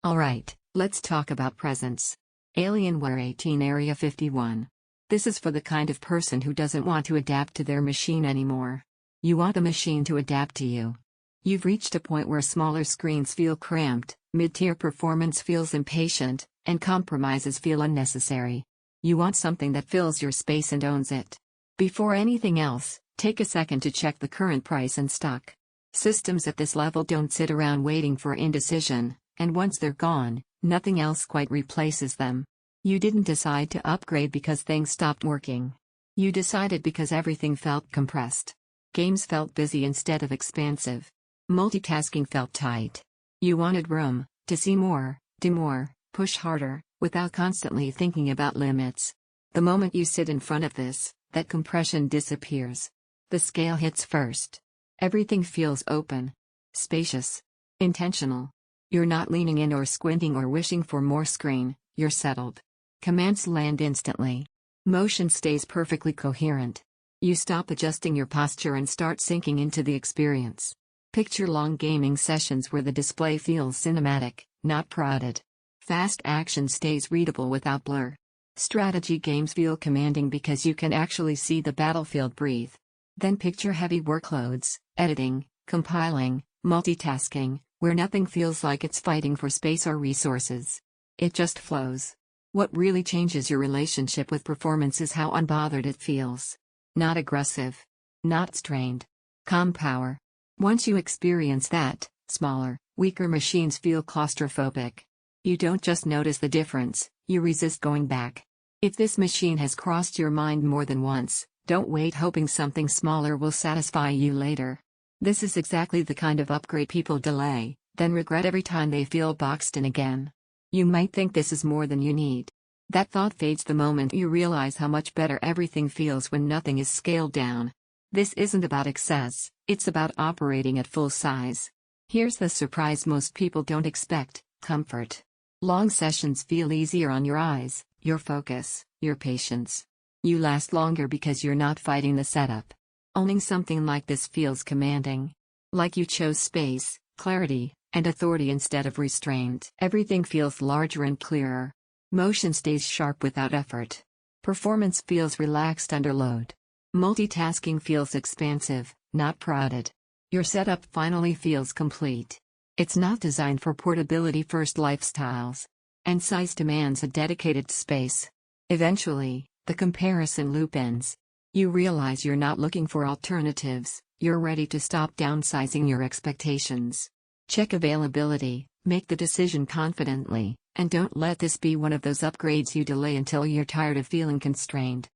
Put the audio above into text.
Alright, let's talk about presents. Alienware 18 Area 51. This is for the kind of person who doesn't want to adapt to their machine anymore. You want the machine to adapt to you. You've reached a point where smaller screens feel cramped, mid-tier performance feels impatient, and compromises feel unnecessary. You want something that fills your space and owns it. Before anything else, take a second to check the current price and stock. Systems at this level don't sit around waiting for indecision, and once they're gone, nothing else quite replaces them. You didn't decide to upgrade because things stopped working. You decided because everything felt compressed. Games felt busy instead of expansive. Multitasking felt tight. You wanted room to see more, do more, push harder, without constantly thinking about limits. The moment you sit in front of this, that compression disappears. The scale hits first. Everything feels open, spacious, intentional. You're not leaning in or squinting or wishing for more screen, you're settled. Commands land instantly. Motion stays perfectly coherent. You stop adjusting your posture and start sinking into the experience. Picture long gaming sessions where the display feels cinematic, not crowded. Fast action stays readable without blur. Strategy games feel commanding because you can actually see the battlefield breathe. Then picture heavy workloads, editing, compiling, multitasking, where nothing feels like it's fighting for space or resources. It just flows. What really changes your relationship with performance is how unbothered it feels. Not aggressive. Not strained. Calm power. Once you experience that, smaller, weaker machines feel claustrophobic. You don't just notice the difference, you resist going back. If this machine has crossed your mind more than once, don't wait hoping something smaller will satisfy you later. This is exactly the kind of upgrade people delay, then regret every time they feel boxed in again. You might think this is more than you need. That thought fades the moment you realize how much better everything feels when nothing is scaled down. This isn't about excess, it's about operating at full size. Here's the surprise most people don't expect: comfort. Long sessions feel easier on your eyes, your focus, your patience. You last longer because you're not fighting the setup. Owning something like this feels commanding. Like you chose space, clarity, and authority instead of restraint. Everything feels larger and clearer. Motion stays sharp without effort. Performance feels relaxed under load. Multitasking feels expansive, not crowded. Your setup finally feels complete. It's not designed for portability-first lifestyles. And size demands a dedicated space. Eventually, the comparison loop ends. You realize you're not looking for alternatives, you're ready to stop downsizing your expectations. Check availability, make the decision confidently, and don't let this be one of those upgrades you delay until you're tired of feeling constrained.